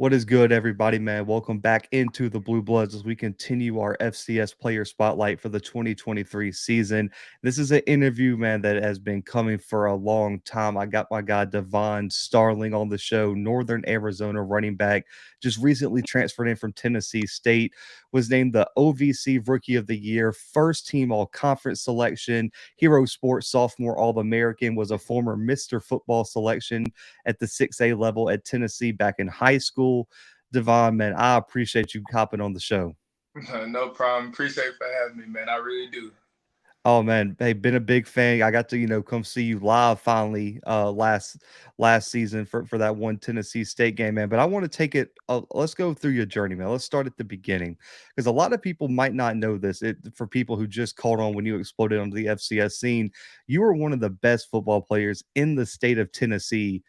What is good, everybody, man? Welcome back into the Blue Bloods as we continue our FCS player spotlight for the 2023 season. This is an interview, man, that has been coming for a long time. I got my guy Devon Starling on the show, Northern Arizona running back, just recently transferred in from Tennessee State, was named the OVC Rookie of the Year, first team all conference selection, Hero Sports Sophomore All American, was a former Mr. Football selection at the 6A level at Tennessee back in high school. Devon, man, I appreciate you hopping on the show. No problem. Appreciate for having me, man. I really do. Oh man, hey, been a big fan. I got to, come see you live finally last season for that one Tennessee State game, man. But I want to take it let's go through your journey, man. Let's start at the beginning because a lot of people might not know this. For people who just caught on when you exploded onto the FCS scene, you were one of the best football players in the state of Tennessee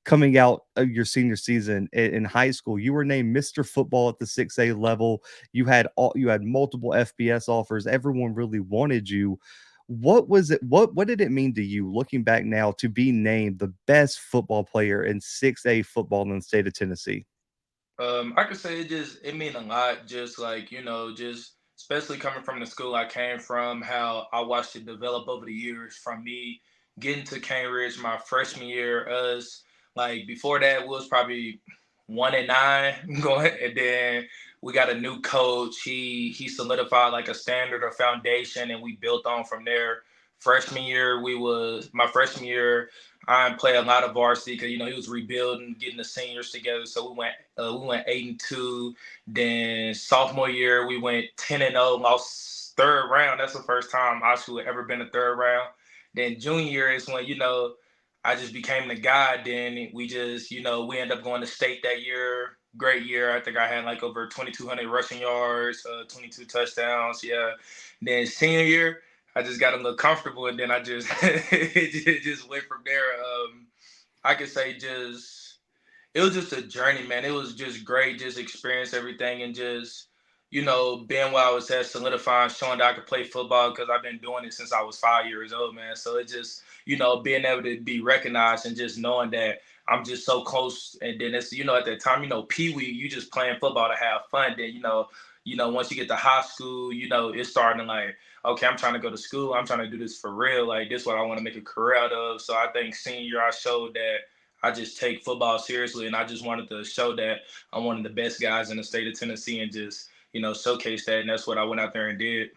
coming out of your senior season in high school. You were named Mr. Football at the 6A level. You had multiple FBS offers. Everyone really wanted you. What was it? What did it mean to you looking back now to be named the best football player in 6A football in the state of Tennessee? I could say it mean a lot. Just like just especially coming from the school I came from, how I watched it develop over the years. From me getting to Cambridge my freshman year, us like before that was probably 1-9 going, and then we got a new coach. He solidified like a standard or foundation, and we built on from there. Freshman year, my freshman year. I played a lot of varsity because he was rebuilding, getting the seniors together. So we went 8-2. Then sophomore year we went 10-0, lost third round. That's the first time I should have ever been a third round. Then junior year is when I just became the guy. Then we just we ended up going to state that year. Great year. I think I had like over 2,200 rushing yards, 22 touchdowns. Yeah. Then senior year. I just got a little comfortable, and then I just it just went from there. I could say just it was just a journey, man. It was just great, just experience everything, and just being where I was at, solidifying, showing that I could play football because I've been doing it since I was 5 years old, man. So it just being able to be recognized and just knowing that I'm just so close, and then it's at that time Pee Wee, you just playing football to have fun. Then once you get to high school, it's starting like, okay, I'm trying to go to school. I'm trying to do this for real. Like, this is what I want to make a career out of. So I think senior year, I showed that I just take football seriously. And I just wanted to show that I'm one of the best guys in the state of Tennessee and just, showcase that. And that's what I went out there and did.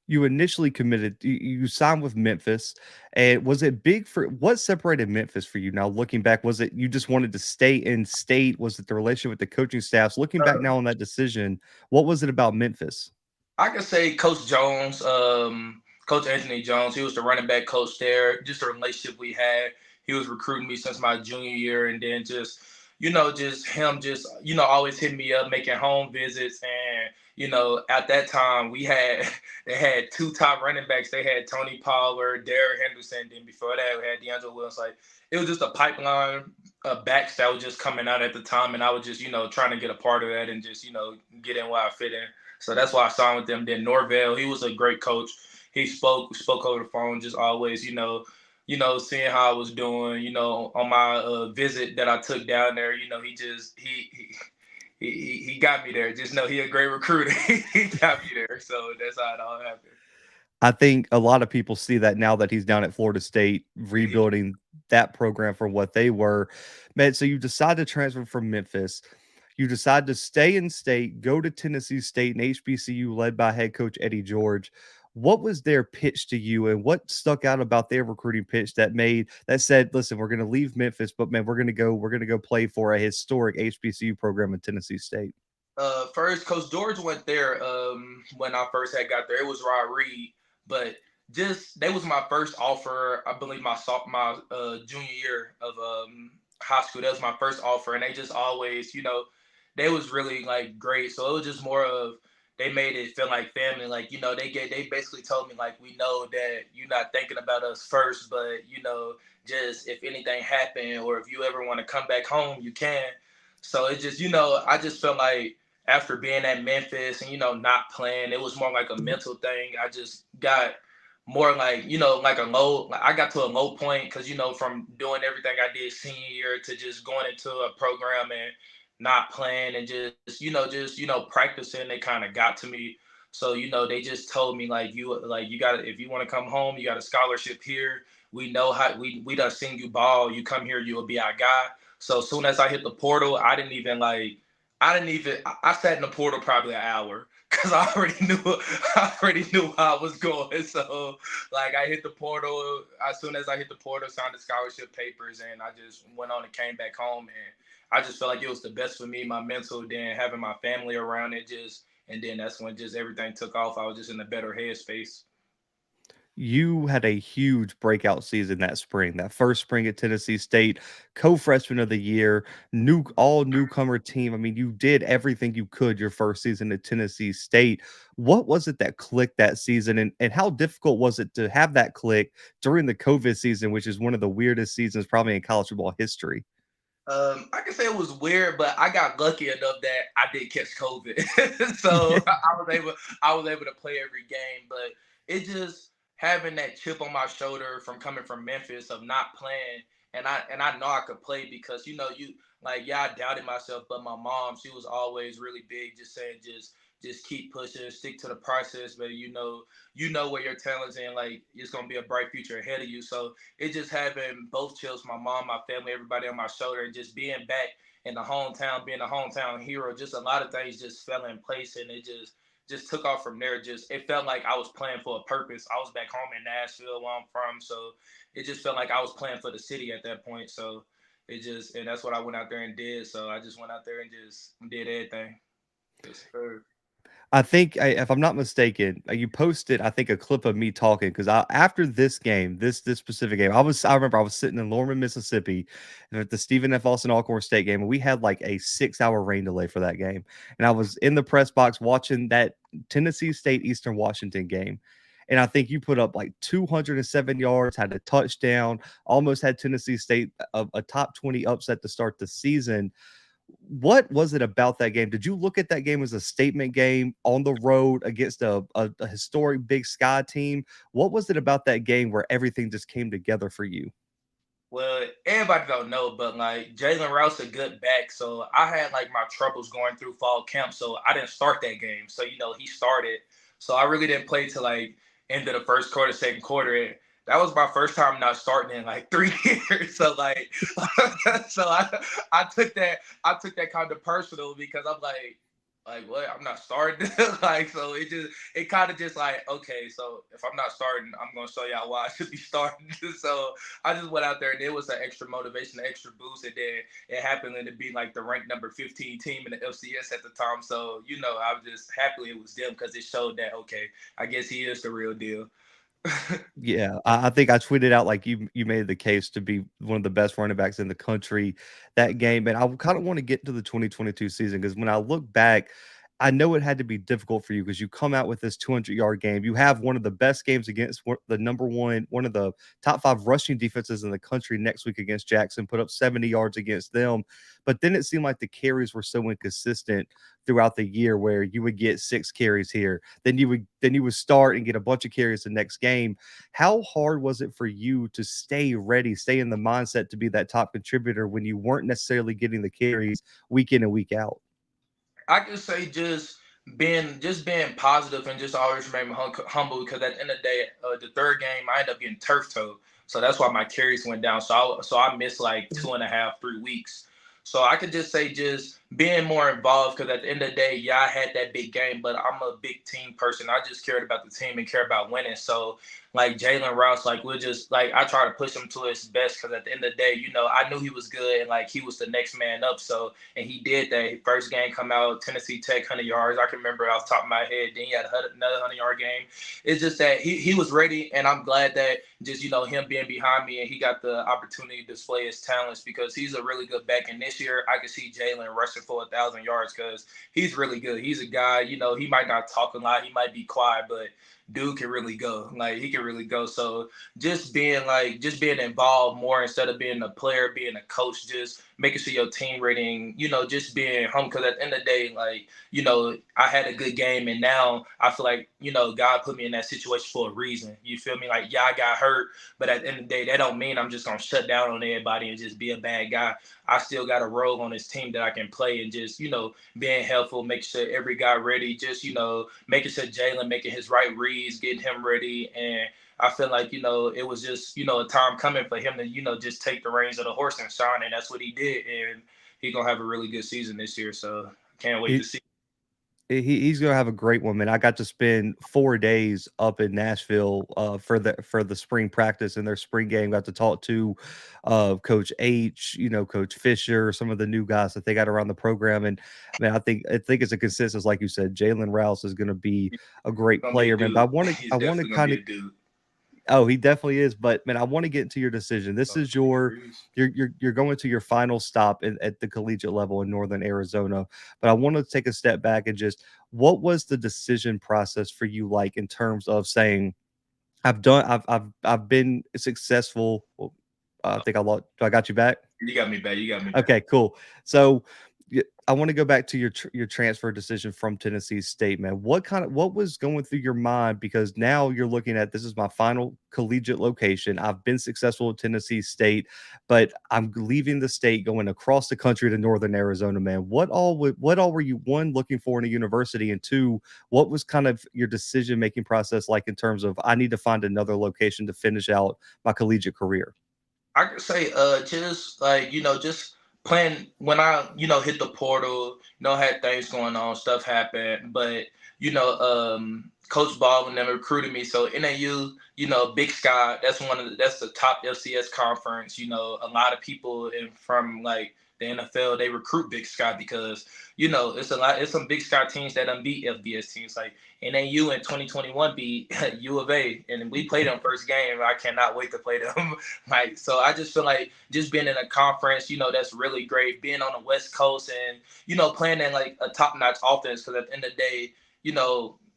You initially committed, you signed with Memphis, and was it big for what separated Memphis for you? Now looking back, was it you just wanted to stay in state? Was it the relationship with the coaching staffs? Looking back now on that decision, what was it about Memphis? I could say Coach Jones, Coach Anthony Jones. He was the running back coach there. Just the relationship we had. He was recruiting me since my junior year, and then just him, always hitting me up, making home visits, and at that time they had two top running backs. They had Tony Pollard, Derek Henderson. Then before that, we had DeAndre Williams. Like, it was just a pipeline of backs that was just coming out at the time, and I was just trying to get a part of that and just get in where I fit in. So that's why I signed with them. Then Norvell, he was a great coach. He spoke over the phone, just always, seeing how I was doing, on my visit that I took down there. He just he got me there. Just know he a great recruiter. He got me there. So that's how it all happened. I think a lot of people see that now that he's down at Florida State, rebuilding that program from what they were. Man, so you decide to transfer from Memphis. You decide to stay in state, go to Tennessee State and HBCU led by head coach Eddie George. What was their pitch to you, and what stuck out about their recruiting pitch that said, listen, we're going to leave Memphis, but man, we're going to go play for a historic HBCU program in Tennessee State? First, Coach George went there when I first had got there. It was Rod Reed, but just they was my first offer. I believe my junior year of high school. That was my first offer, and they just always, they was really like great. So it was just more of they made it feel like family. Like they basically told me like, we know that you're not thinking about us first, but just if anything happened or if you ever want to come back home, you can. So it just I just felt like after being at Memphis and not playing, it was more like a mental thing. I just got more like like a low. Like I got to a low point because from doing everything I did senior year to just going into a program and not playing and just practicing, they kind of got to me. So they just told me like you got to, if you want to come home, you got a scholarship here. We know how we done seen you ball. You come here, you will be our guy. So as soon as I hit the portal, I sat in the portal probably an hour because I already knew I already knew how I was going. So like I hit the portal as soon as I hit the portal, signed the scholarship papers, and I just went on and came back home. And I just felt like it was the best for me, my mental. Then having my family around it, and then that's when just everything took off. I was just in a better headspace. You had a huge breakout season that spring, that first spring at Tennessee State, co-freshman of the year, new all newcomer team. I mean, you did everything you could your first season at Tennessee State. What was it that clicked that season, and how difficult was it to have that click during the COVID season, which is one of the weirdest seasons probably in college football history? I can say it was weird, but I got lucky enough that I did catch COVID, so I was able to play every game. But it just having that chip on my shoulder from coming from Memphis of not playing, and I know I could play because I doubted myself, but my mom, she was always really big, just saying just keep pushing, stick to the process, but you know where your talent's in, like it's gonna be a bright future ahead of you. So it just having both chills, my mom, my family, everybody on my shoulder, and just being back in the hometown, being a hometown hero, just a lot of things just fell in place, and it just took off from there. Just it felt like I was playing for a purpose. I was back home in Nashville, where I'm from, so it just felt like I was playing for the city at that point. So and that's what I went out there and did. So I just went out there and just did everything. Yes, sir. I think, if I'm not mistaken, you posted, I think, a clip of me talking because after this game, this specific game, I remember I was sitting in Lorman, Mississippi, at the Stephen F. Austin Alcorn State game, and we had like a 6 hour rain delay for that game, and I was in the press box watching that Tennessee State Eastern Washington game. And I think you put up like 207 yards, had a touchdown, almost had Tennessee State a top 20 upset to start the season. What was it about that game? Did you look at that game as a statement game on the road against a historic Big Sky team? What was it about that game where everything just came together for you? Well, everybody don't know, but like Jalen Rouse a good back, so I had like my troubles going through fall camp, so I didn't start that game. So he started, so I really didn't play till like end of the first quarter, second quarter. And that was my first time not starting in like 3 years. So like, so I took that kind of personal because I'm like what? I'm not starting. Like so it kind of just like okay, so if I'm not starting, I'm gonna show y'all why I should be starting. So I just went out there and it was an extra motivation, an extra boost, and then it happened to be like the ranked number 15 team in the FCS at the time. So I was just happy it was them because it showed that okay, I guess he is the real deal. Yeah, I think I tweeted out like you made the case to be one of the best running backs in the country that game, and I kind of want to get to the 2022 season because when I look back, I know it had to be difficult for you because you come out with this 200-yard game. You have one of the best games against the number one of the top five rushing defenses in the country next week against Jackson, put up 70 yards against them. But then it seemed like the carries were so inconsistent throughout the year where you would get 6 carries here, then you would start and get a bunch of carries the next game. How hard was it for you to stay ready, stay in the mindset to be that top contributor when you weren't necessarily getting the carries week in and week out? I could say just being positive and just always remain humble because at the end of the day, the third game I ended up getting turf toe, so that's why my carries went down. So I missed like 2.5, 3 weeks. So I could just say just being more involved because at the end of the day, yeah, I had that big game, but I'm a big team person. I just cared about the team and care about winning. So like Jalen Rouse, like we'll just like I try to push him to his best because at the end of the day, I knew he was good and like he was the next man up. So and he did that. First game come out, Tennessee Tech 100 yards. I can remember off the top of my head. Then he had another 100 yard game. It's just that he was ready, and I'm glad that just him being behind me and he got the opportunity to display his talents because he's a really good back. And this year I could see Jalen rushing for 1,000 yards because he's really good. He's a guy. He might not talk a lot, he might be quiet, but dude can really go. Like he can really go. So just being involved more instead of being a player, being a coach, just making sure your team rating, just being home. Because at the end of the day, like I had a good game, and now I feel like God put me in that situation for a reason. You feel me? Like yeah, I got hurt, but at the end of the day, that don't mean I'm just gonna shut down on everybody and just be a bad guy. I still got a role on this team that I can play, and just being helpful, making sure every guy ready, just making sure Jalen making his right reads, getting him ready, and I feel like it was just a time coming for him to just take the reins of the horse and shine, and that's what he did, and he gonna have a really good season this year. So can't wait to see. He's gonna have a great one, man. I got to spend 4 days up in Nashville, for the spring practice and their spring game. Got to talk to, Coach H, Coach Fisher, some of the new guys that they got around the program, and, man, I think it's a consensus, like you said, Jalen Rouse is gonna be a He's great gonna be a player, man, but dude. He's I wanna definitely gonna be kinda. a dude. Oh, he definitely is, but, man, I wanna get into your decision. This Oh, is Phoenix your Breeze. you're going to your final stop at the collegiate level in Northern Arizona, but I wanna take a step back and just what was the decision process for you like in terms of saying, I've been successful." Well, I think I lost. Do I got you back? You got me back. You got me back. Okay, cool. So, I want to go back to your transfer decision from Tennessee State, man. What was going through your mind? Because now you're looking at this is my final collegiate location. I've been successful at Tennessee State, but I'm leaving the state, going across the country to Northern Arizona, man. What all were you one looking for in a university, and two, what was kind of your decision making process like in terms of I need to find another location to finish out my collegiate career? I could say just like just playing when I hit the portal, had things going on, stuff happened, but Coach Baldwin never recruited me. So NAU, Big Sky, that's the top FCS conference. A lot of people from like the NFL, they recruit Big Sky because it's some Big Sky teams that done beat FBS teams like NAU in 2021 beat U of A, and we played them first game. I cannot wait to play them. Like, so I just feel like just being in a conference, that's really great. Being on the West Coast and, playing in like a top notch offense. Cause at the end of the day,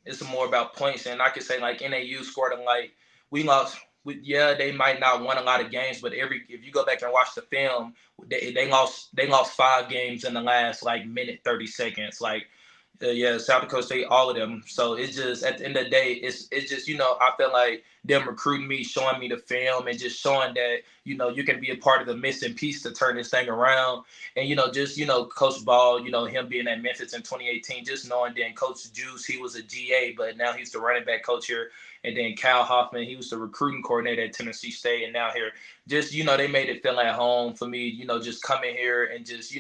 it's more about points. And I could say like NAU scored in like, we lost. Yeah, they might not won a lot of games, but if you go back and watch the film, they lost 5 games in the last like minute 30 seconds. Like yeah, South Dakota State, all of them. So it's just at the end of the day, it's just I feel like them recruiting me, showing me the film, and just showing that you can be a part of the missing piece to turn this thing around. And just Coach Ball, him being at Memphis in 2018, just knowing then Coach Juice, he was a GA, but now he's the running back coach here. And then Cal Hoffman, he was the recruiting coordinator at Tennessee State, and now here, just they made it feel at home for me. Just coming here and just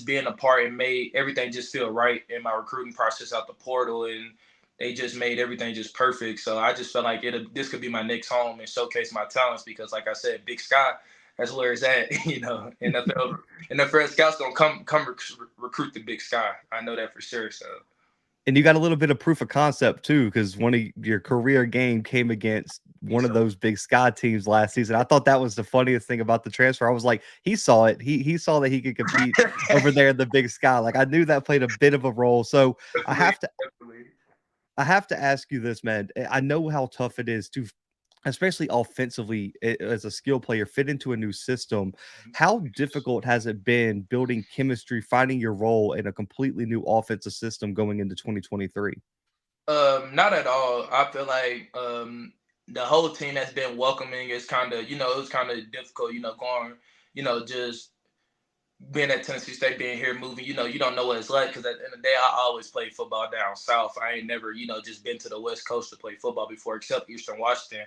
being a part and made everything just feel right in my recruiting process out the portal, and they just made everything just perfect. So I just felt like this could be my next home and showcase my talents because, like I said, Big Sky, that's where it's at. NFL scouts gonna come recruit the Big Sky. I know that for sure. So And you got a little bit of proof of concept too, because one of your career game came against one of so those Big Sky teams last season. I thought that was the funniest thing about the transfer. I was like, he saw it. He saw that he could compete over there in the Big Sky. Like I knew that played a bit of a role. So I definitely, have to definitely. I have to ask you this, man. I know how tough it is to, especially offensively, as a skill player, fit into a new system. How difficult has it been building chemistry, finding your role in a completely new offensive system going into 2023? Not at all. I feel like the whole team has been welcoming. It's kind of it was kind of difficult, going just being at Tennessee State, being here, moving, you don't know what it's like because at the end of the day, I always played football down south. I ain't never, just been to the West Coast to play football before, except Eastern Washington.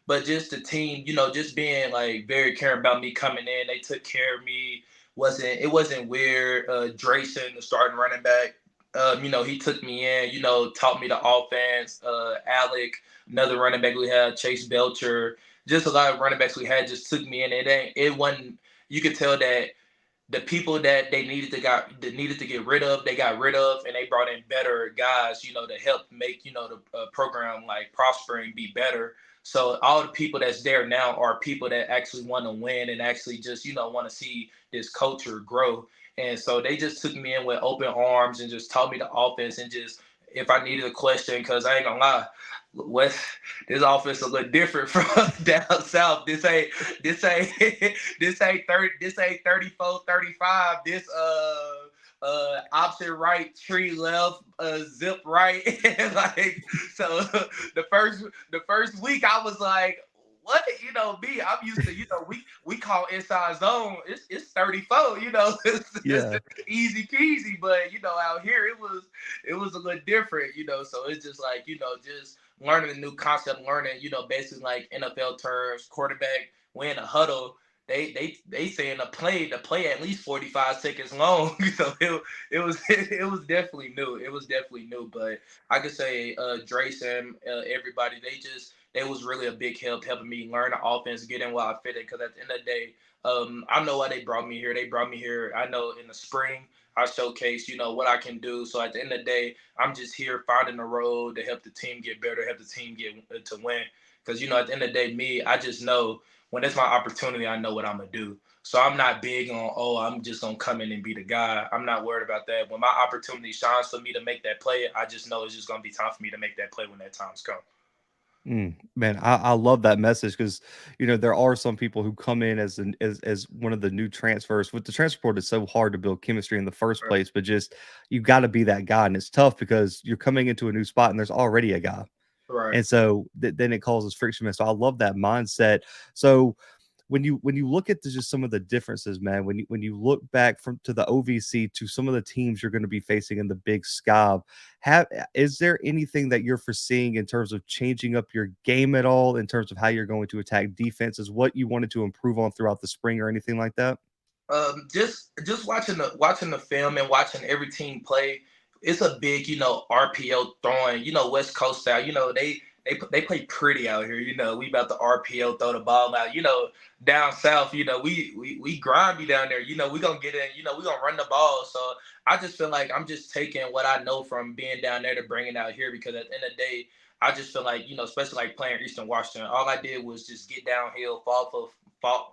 But just the team, just being like very caring about me coming in, they took care of me. It wasn't weird. Drayson, the starting running back, he took me in, taught me the offense. Alec, another running back we had, Chase Belcher, just a lot of running backs we had just took me in. It wasn't. You could tell that the people that they needed to get rid of, they got rid of, and they brought in better guys, to help make the program like prosper and be better. So all the people that's there now are people that actually want to win and actually just want to see this culture grow. And so they just took me in with open arms and just taught me the offense and just if I needed a question, because I ain't gonna lie, West, this offense a little different from down south. This ain't this ain't 34, 35. This option right, tree left, zip right. Like so the first week I was like, what? Me, I'm used to, we call inside zone. It's 34, it's Yeah. easy peasy, but out here it was a little different, so it's just like, just learning a new concept, learning, basically like NFL terms, quarterback, when a huddle, they saying the play at least 45 seconds long. So it was definitely new. It was definitely new. But I could say Drace and everybody, they was really a big help helping me learn the offense, get in where I fit it. Because at the end of the day, I know why they brought me here. They brought me here. I know in the spring I showcase, what I can do. So at the end of the day, I'm just here finding the road to help the team get better, help the team get to win. Because at the end of the day, me, I just know when it's my opportunity, I know what I'm gonna do. So I'm not big on, oh, I'm just gonna come in and be the guy. I'm not worried about that. When my opportunity shines for me to make that play, I just know it's just gonna be time for me to make that play when that time's come. Man, I love that message because there are some people who come in as one of the new transfers. With the transfer portal, it's so hard to build chemistry in the first Right. place, but just you got to be that guy, and it's tough because you're coming into a new spot and there's already a guy, Right. and so then it causes friction. Man. So I love that mindset. So when you look at just some of the differences, man, when you look back from to the OVC to some of the teams you're going to be facing in the Big Sky, is there anything that you're foreseeing in terms of changing up your game at all, in terms of how you're going to attack defenses, what you wanted to improve on throughout the spring or anything like that? Just watching the film and watching every team play. It's a big, RPO throwing, West Coast style. They play pretty out here. We about to RPO throw the ball out. Down south, we grindy down there. We gonna get in. We gonna run the ball. So I just feel like I'm just taking what I know from being down there to bring it out here, because at the end of the day, I just feel like, especially like playing Eastern Washington, all I did was just get downhill, fall.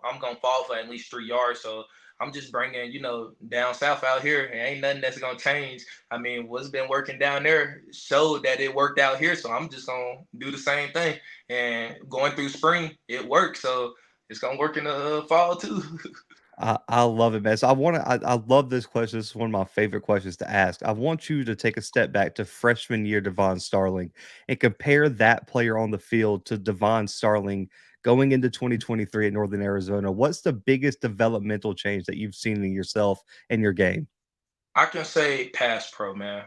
I'm gonna fall for at least 3 yards. So I'm just bringing, down south out here. It ain't nothing that's gonna change. I mean, what's been working down there showed that it worked out here. So I'm just gonna do the same thing. And going through spring, it worked. So it's gonna work in the fall too. I love it, man. So I love this question. This is one of my favorite questions to ask. I want you to take a step back to freshman year Devon Starling and compare that player on the field to Devon Starling going into 2023 at Northern Arizona. What's the biggest developmental change that you've seen in yourself and your game? I can say pass pro, man.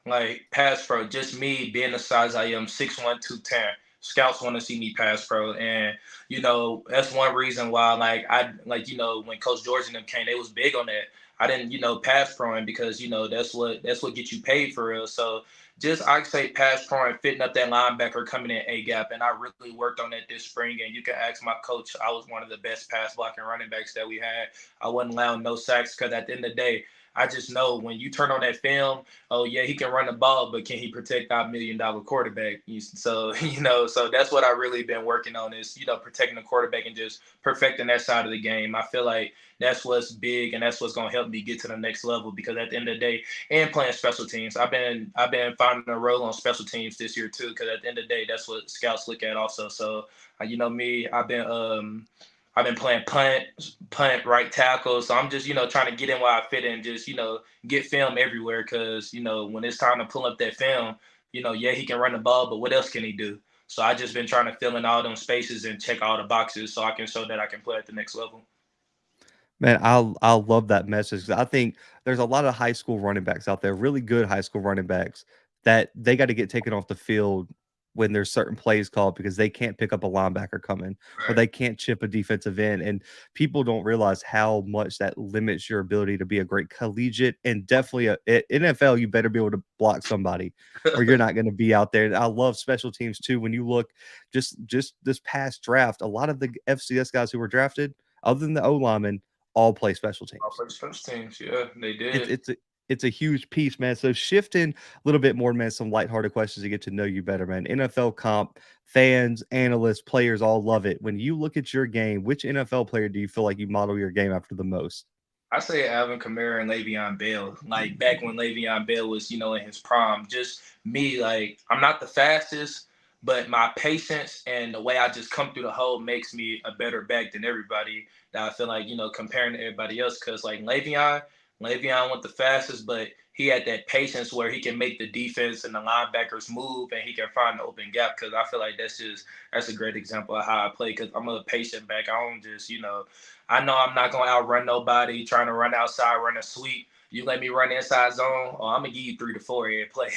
Like pass pro, just me being the size I am, 6'1", 210. Scouts want to see me pass pro, and that's one reason why. Like I like when Coach George and them came, they was big on that. I didn't pass proing because that's what gets you paid for real. So just I say pass pro and fitting up that linebacker coming in A gap, and I really worked on that this spring. And you can ask my coach, I was one of the best pass blocking running backs that we had. I wasn't allowing no sacks because at the end of the day, I just know when you turn on that film, oh yeah, he can run the ball, but can he protect our $1 million quarterback? So so that's what I really been working on is protecting the quarterback and just perfecting that side of the game. I feel like that's what's big and that's what's gonna help me get to the next level, because at the end of the day, and playing special teams, I've been finding a role on special teams this year too, because at the end of the day, that's what scouts look at also. So me, I've been playing punt, right tackle. So I'm just, trying to get in where I fit in, just, get film everywhere. Cause, when it's time to pull up that film, yeah, he can run the ball, but what else can he do? So I just been trying to fill in all them spaces and check all the boxes so I can show that I can play at the next level. Man, I love that message 'cause I think there's a lot of high school running backs out there, really good high school running backs, that they gotta get taken off the field when there's certain plays called because they can't pick up a linebacker coming or Right. they can't chip a defensive end, and people don't realize how much that limits your ability to be a great collegiate and definitely NFL, you better be able to block somebody or you're not gonna be out there, and I love special teams too. When you look just this past draft, a lot of the FCS guys who were drafted, other than the O linemen, all play special All teams. for the special teams. Yeah, they It's did. it's a it's a huge piece, man. So shifting a little bit more, man, some lighthearted questions to get to know you better, man. NFL comp, fans, analysts, players all love it. When you look at your game, which NFL player do you feel like you model your game after the most? I say Alvin Kamara and Le'Veon Bell. Like back when Le'Veon Bell was, in his prime. Just me, like I'm not the fastest, but my patience and the way I just come through the hole makes me a better back than everybody. That I feel like, comparing to everybody else, because like Le'Veon went the fastest, but he had that patience where he can make the defense and the linebackers move, and he can find the open gap. Because I feel like that's a great example of how I play. Because I'm a patient back. I don't just, I know I'm not gonna outrun nobody trying to run outside, run a sweep. You let me run inside zone, oh, I'm gonna give you 3 to 4 and play.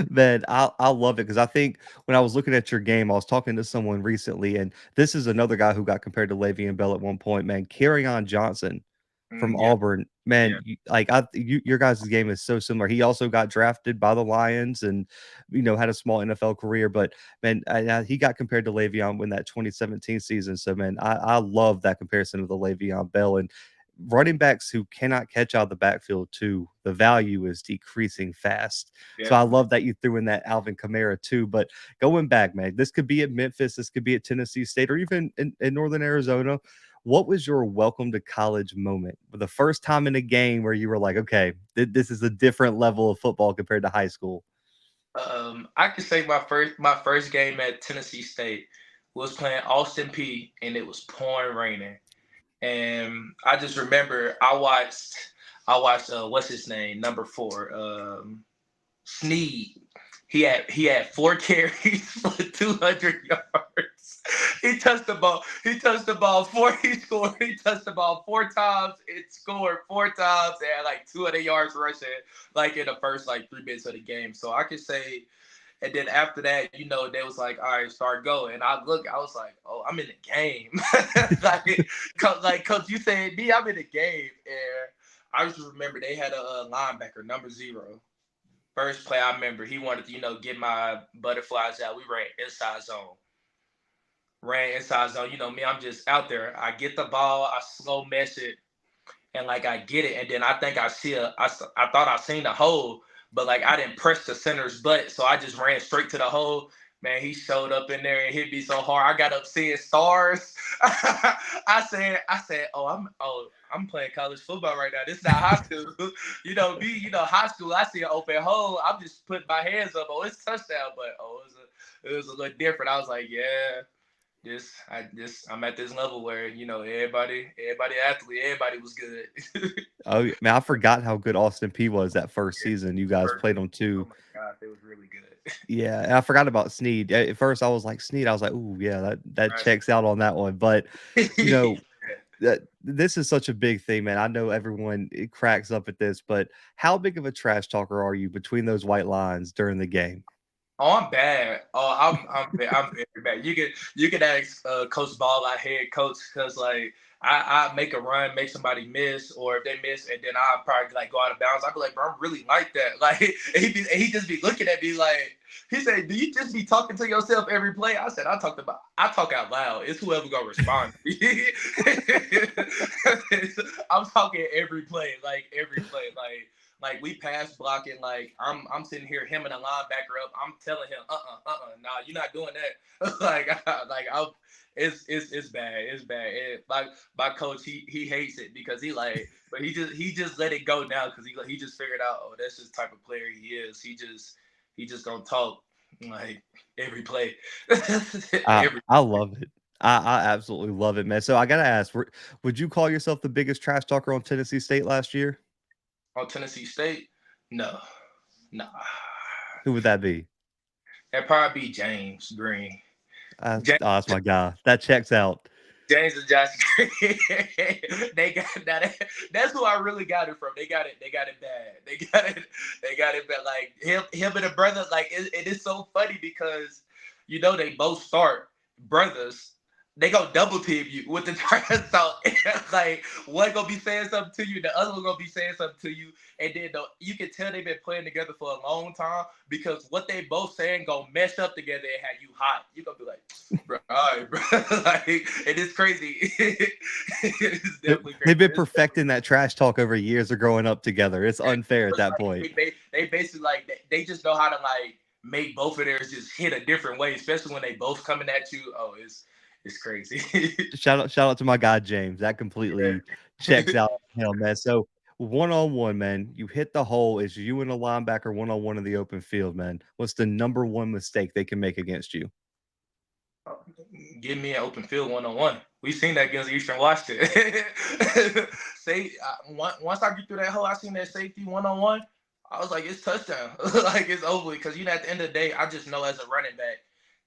Man, I love it because I think when I was looking at your game, I was talking to someone recently, and this is another guy who got compared to Le'Veon Bell at one point, man. On Johnson from Yeah, Auburn, man, yeah. your guys' game is so similar. He also got drafted by the Lions and had a small NFL career, but man, he got compared to Le'Veon in that 2017 season. So man, I love that comparison of the Le'Veon Bell and running backs who cannot catch out of the backfield too. The value is decreasing fast. So I Definitely. love that you threw in that Alvin Kamara too. But going back, man, this could be at Memphis, this could be at Tennessee State, or even in Northern Arizona. What was your welcome to college moment? The first time in a game where you were like, okay, this is a different level of football compared to high school. I could say my first game at Tennessee State was playing Austin P, and it was pouring raining. And I just remember I watched what's his name, number 4, Sneed. He had 4 carries for 200 yards. He touched the ball. He touched the ball four. He scored. He touched the ball 4 times. It scored 4 times. And had like 200 yards rushing, like in the first like 3 minutes of the game. So I could say. And then after that, they was like, all right, start going. And I was like, oh, I'm in the game. Coach, you said me, I'm in the game. And I just remember they had a linebacker, number 0. First play, I remember he wanted to, get my butterflies out. We ran inside zone. Ran inside zone. You know me, I'm just out there. I get the ball, I slow mesh it, and like I get it, and then I think I thought I seen the hole, but like I didn't press the center's butt, so I just ran straight to the hole. Man, he showed up in there and hit me so hard. I got up seeing stars. I said, I'm playing college football right now. This is not high school. High school. I see an open hole. I'm just putting my hands up. Oh, it's touchdown, but it was a little different. I was like, yeah, I'm at this level where everybody athlete, everybody was good. Oh man, I forgot how good Austin P was that first Yeah, season. You guys first played season. him Oh too. my god, it was really good. Yeah, and I forgot about Sneed. At first, I was like Sneed. I was like, "Ooh, yeah, that Nice. checks out on that one." But you Yeah. know, that this is such a big thing, man. I know everyone it cracks up at this, but how big of a trash talker are you between those white lines during the game? Oh, I'm bad. Oh, I'm very bad. You can ask Coach Ball, our head coach, because like I make a run, make somebody miss, or if they miss, and then I probably like go out of bounds. I'd be like, bro, I'm really like that. Like he just be looking at me like he said, do you just be talking to yourself every play? I said, I talk out loud. It's whoever gonna respond. I'm talking every play, like we pass blocking, like I'm sitting here, him and a linebacker up. I'm telling him, nah, you're not doing that. like I'm, it's bad, it's bad. Like my coach, he hates it because but he just let it go now because he just figured out, oh, that's just the type of player he is. He just gonna talk like every play, every I love it. I absolutely love it, man. So I gotta ask, would you call yourself the biggest trash talker on Tennessee State last year? on Tennessee State. No, nah, Who would that be? that'd probably be James Green. That's my guy. That checks out. James and Josh Green. they got that's who I really got it from. They got it. They got it bad. They got it. They got it bad. Like him and a brother. Like it is so funny because they both start brothers. They go double team you with the trash talk. Like one gonna be saying something to you, the other one gonna be saying something to you, and then you can tell they've been playing together for a long time because what they both saying gonna mesh up together and have you hot. You gonna be like, bro, all right, bro. Like it is crazy. It's definitely crazy. They've been perfecting that trash talk over years of growing up together. It's unfair at It's that like point. they basically like they just know how to like make both of theirs just hit a different way, especially when they both coming at you. Oh, it's crazy. Shout out to my guy James. That completely checks Yeah. out him, man. So One-on-one, man. You hit the hole. It's you and a linebacker one-on-one in the open field, man. What's the number one mistake they can make against you? Give me an open field 1-on-1. We've seen that against Eastern Washington. Say once I get through that hole, I seen that safety 1-on-1. I was like, it's touchdown. Like it's over because at the end of the day, I just know as a running back,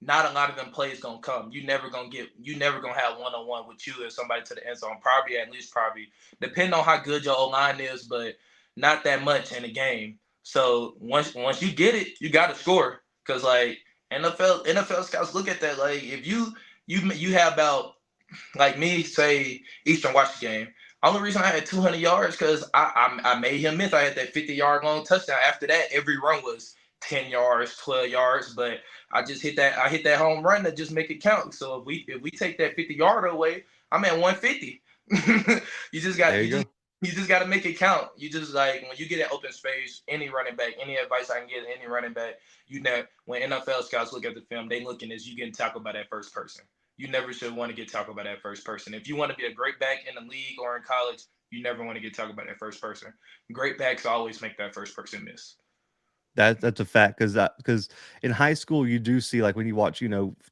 not a lot of them plays gonna come. You never gonna have 1-on-1 with you and somebody to the end zone. Probably at least probably depending on how good your O line is, but not that much in the game. So once you get it, you got to score because like NFL scouts look at that like if you have about like me say Eastern Washington game. Only reason I had 200 yards because I made him miss. I had that 50-yard long touchdown. After that, every run was 10 yards, 12 yards. But I just hit that. I hit that home run to just make it count. So if we take that 50-yard away, I'm at 150. you just got There you you just go. you just got to make it count. You just like when you get an open space, any running back, any advice I can get any running back, you know when NFL scouts look at the film, they looking as you getting tackled by that first person. You never should want to get tackled by that first person. If you want to be a great back in the league or in college, you never want to get tackled by that first person. Great backs always make that first person miss. That's a fact because in high school you do see like when you watch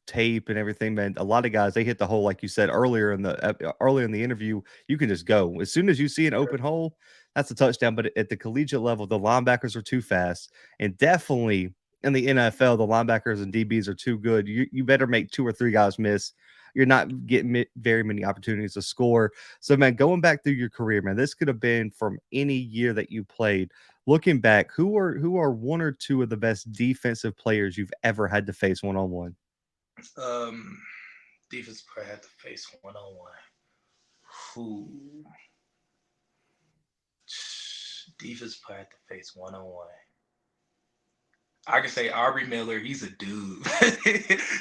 tape and everything, man. A lot of guys they hit the hole like you said earlier in the interview. You can just go as soon as you see an open hole. That's a touchdown. But at the collegiate level, the linebackers are too fast, and definitely in the NFL, the linebackers and DBs are too good. You better make two or three guys miss. You're not getting very many opportunities to score. So, man, going back through your career, man, this could have been from any year that you played. Looking back, who are one or two of the best defensive players you've ever had to face one on one? Um, Defense player had to face 1-on-1. Who defense player had to face 1-on-1? I can say Aubrey Miller. He's a dude.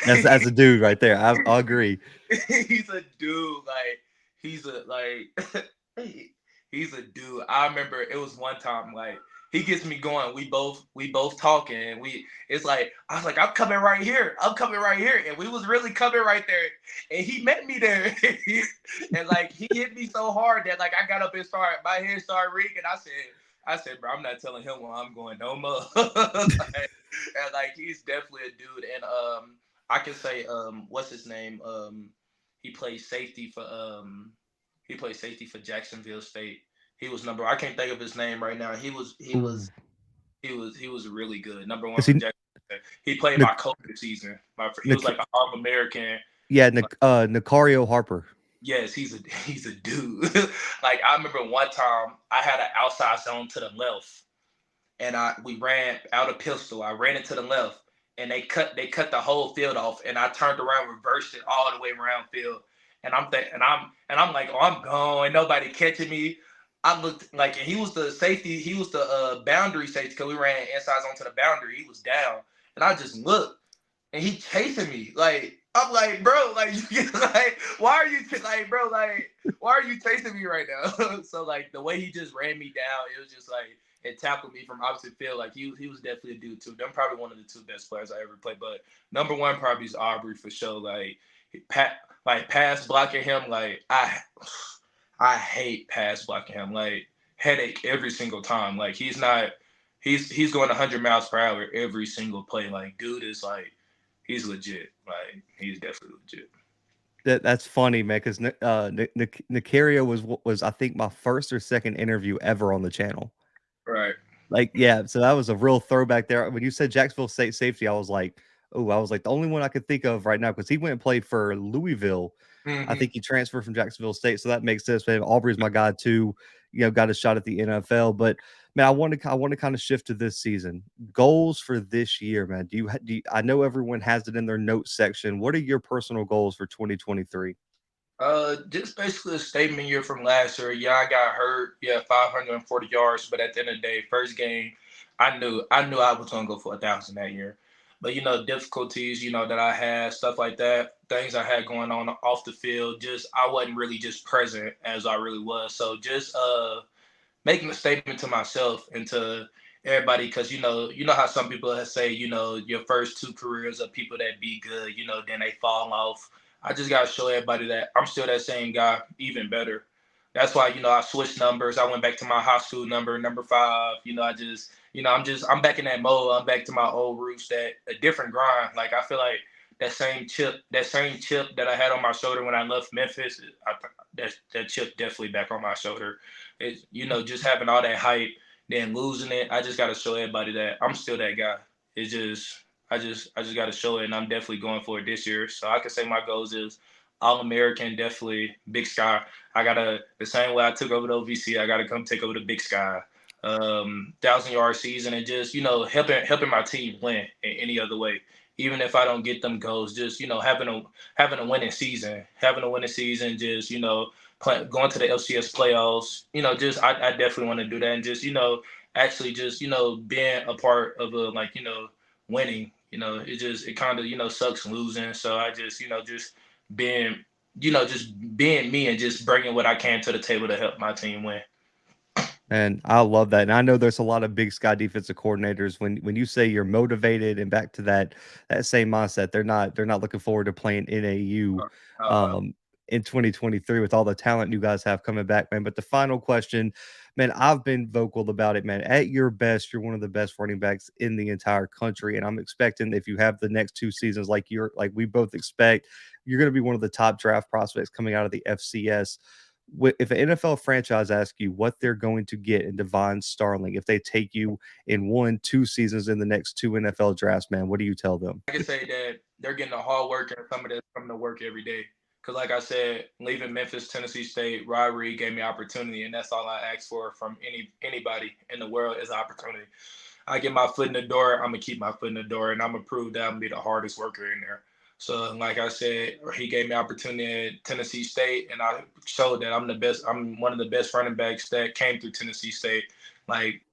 That's a dude right there. I agree. He's a dude. Like he's a like he's a dude. I remember it was one time like he gets me going. We both talking. And we it's like I was like I'm coming right here. I'm coming right here. And we was really coming right there. And he met me there. And like he hit me so hard that like I got up and started my head started ringing. I said, bro, I'm not telling him where I'm going no more. And like he's definitely a dude. And I can say what's his name? He plays safety for Jacksonville State. He was number I can't think of his name right now. He was he Ooh. was he was really good. Number one Is for he Jacksonville State. He played my Nic- coach this season. He was Nic- like an All American. yeah, Like, Nicario Harper. yes, he's a dude. Like I remember one time I had an outside zone to the left and we ran out of pistol. I ran it to the left, and they cut the whole field off, and I turned around, reversed it all the way around field, and I'm like, oh, I'm gone, nobody catching me. I looked like, and he was the safety, he was the boundary safety because we ran inside onto the boundary. He was down, and I just looked, and he chasing me. Like I'm like, bro, like like, why are you like, bro, like, why are you chasing me right now? So like the way he just ran me down, it was just like it tackled me from opposite field. Like he was definitely a dude too. I'm probably one of the two best players I ever played. But number one probably is Aubrey for sure. Like pass blocking him, like I hate pass blocking him. Like headache every single time. Like he's going 100 miles per hour every single play. Like dude is like he's legit. Like he's definitely legit. That's funny, man. Because Nicario was I think my first or second interview ever on the channel. Right. Like, yeah, so that was a real throwback there. When you said Jacksonville State safety, I was like the only one I could think of right now because he went and played for Louisville. I Mm-hmm. think he transferred from Jacksonville State, so that makes sense. Man, Aubrey's my guy too. Got a shot at the NFL. But man, I want to kind of shift to this season. Goals for this year, man. I know everyone has it in their notes section. What are your personal goals for 2023? Just basically a statement year from last year. Yeah, I got hurt. Yeah, 540 yards. But at the end of the day, first game, I knew I was gonna go for 1,000 that year. But difficulties, that I had, stuff like that, things I had going on off the field. Just I wasn't really just present as I really was. So just making a statement to myself and to everybody, because you know how some people say, your first two careers are people that be good, then they fall off. I just gotta show everybody that I'm still that same guy, even better. That's why I switched numbers. I went back to my high school number, number 5. I'm back in that mode. I'm back to my old roots. That a different grind. Like I feel like that same chip that I had on my shoulder when I left Memphis. That chip definitely back on my shoulder. It's just having all that hype, then losing it. I just gotta show everybody that I'm still that guy. It's just I just gotta show it, and I'm definitely going for it this year. So I can say my goals is All American, definitely Big Sky. I gotta the same way I took over the OVC. I gotta come take over the Big Sky. 1,000-yard season, and just helping my team win in any other way. Even if I don't get them goals, just having a winning season, just going to the LCS playoffs. Just I definitely want to do that, and just actually just being a part of a like winning. It kind of sucks losing, so I just being just being me and just bringing what I can to the table to help my team win. And I love that. And I know there's a lot of Big Sky defensive coordinators when you say you're motivated and back to that same mindset, they're not looking forward to playing NAU Uh, um in 2023 with all the talent you guys have coming back, man. But the final question, man, I've been vocal about it, man. At your best, you're one of the best running backs in the entire country. And I'm expecting if you have the next 2 seasons like we both expect, you're gonna be one of the top draft prospects coming out of the FCS. If an NFL franchise asks you what they're going to get in Devon Starling, if they take you in 1, 2 seasons in the next 2 NFL drafts, man, what do you tell them? I can say that they're getting a hard work and somebody that's coming to work every day. Because, like I said, leaving Memphis, Tennessee State, Rod Reed gave me opportunity, and that's all I ask for from anybody in the world is opportunity. I get my foot in the door, I'm gonna keep my foot in the door, and I'm gonna prove that I'm gonna be the hardest worker in there. So, like I said, he gave me opportunity at Tennessee State, and I showed that I'm the best. I'm one of the best running backs that came through Tennessee State. Like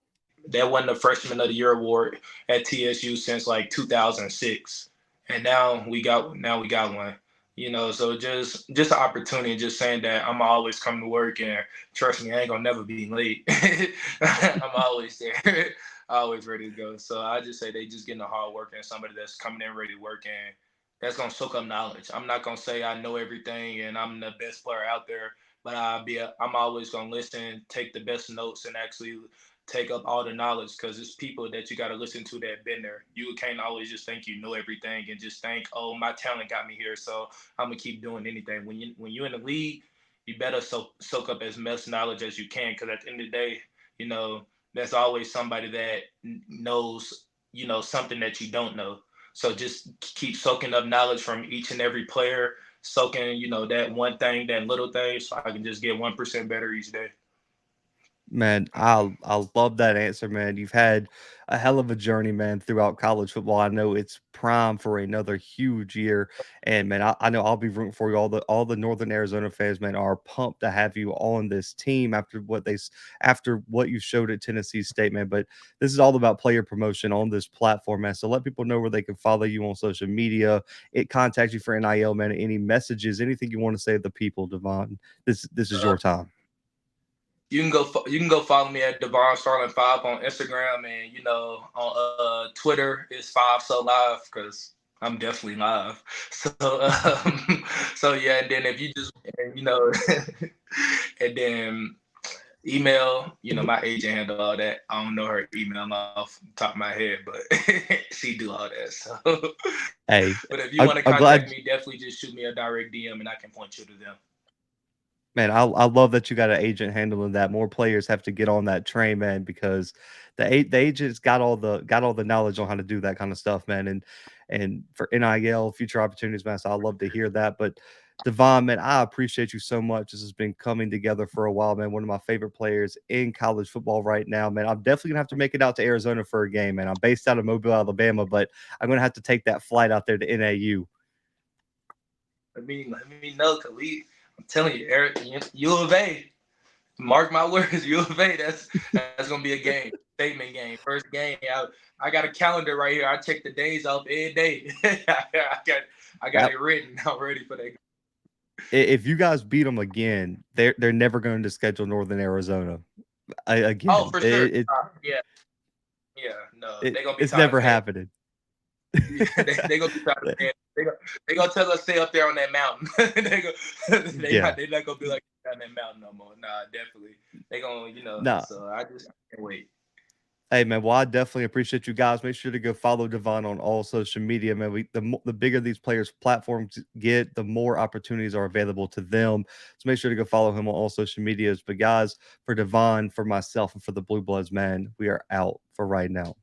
that won the Freshman of the Year award at TSU since like 2006, and now we got one. So just an opportunity, just saying that I'm always coming to work, and trust me, I ain't gonna never be late. I'm always there, always ready to go. So I just say they just getting a hard worker and somebody that's coming in ready to work, and that's gonna soak up knowledge. I'm not gonna say I know everything and I'm the best player out there, but I'm always gonna listen, take the best notes, and actually take up all the knowledge, because it's people that you got to listen to that been there. You can't always just think you know everything and just think, oh, my talent got me here, so I'm gonna keep doing anything. When you're in the league, you better soak up as much knowledge as you can, because at the end of the day, you know there's always somebody that knows something that you don't know. So just keep soaking up knowledge from each and every player, soaking that one thing, that little thing, so I can just get 1% better each day. Man, I love that answer, man. You've had a hell of a journey, man, throughout college football. I know it's prime for another huge year. And man, I know I'll be rooting for you. All the Northern Arizona fans, man, are pumped to have you on this team after what you showed at Tennessee State, man. But this is all about player promotion on this platform, man. So let people know where they can follow you on social media. It contacts you for NIL, man. Any messages, anything you want to say to the people, Devon. This is Uh, your time. you can go follow me at Devon Starling 5 on Instagram, and on Twitter is 5 so live, because I'm definitely live. So so yeah, and then if you just and, and then email, my agent handle all that. I don't know her email off the top of my head, but she do all that. So Hey, but if you I want to I'm contact glad me, definitely just shoot me a direct DM and I can point you to them. man, I love that you got an agent handling that. More players have to get on that train, man, because the agent's got all the knowledge on how to do that kind of stuff, man. And for NIL future opportunities, man. So I love to hear that. But Devon, man, I appreciate you so much. This has been coming together for a while, man. One of my favorite players in college football right now, man. I'm definitely gonna have to make it out to Arizona for a game, man. I'm based out of Mobile, Alabama, but I'm gonna have to take that flight out there to NAU. Let me know, cause I'm telling you, Eric, U of A. Mark my words, U of A. That's gonna be a game, statement game, first game. I got a calendar right here. I check the days off every day. I got Yep. it written. I'm ready for that. If you guys beat them again, they're never going to schedule Northern Arizona Oh, again. for sure. Yeah, yeah. No, they're gonna be It's tired of never paying. happening. Yeah, they gonna be tired of paying. They gonna tell us stay up there on that mountain. They not gonna be like that. that mountain no more. Nah, definitely. They gonna, Nah. so I just can't wait. Hey man, well I definitely appreciate you guys. Make sure to go follow Devon on all social media, man. The bigger these players' platforms get, the more opportunities are available to them. So make sure to go follow him on all social medias. But guys, for Devon, for myself, and for the Blue Bloods, man, we are out for right now.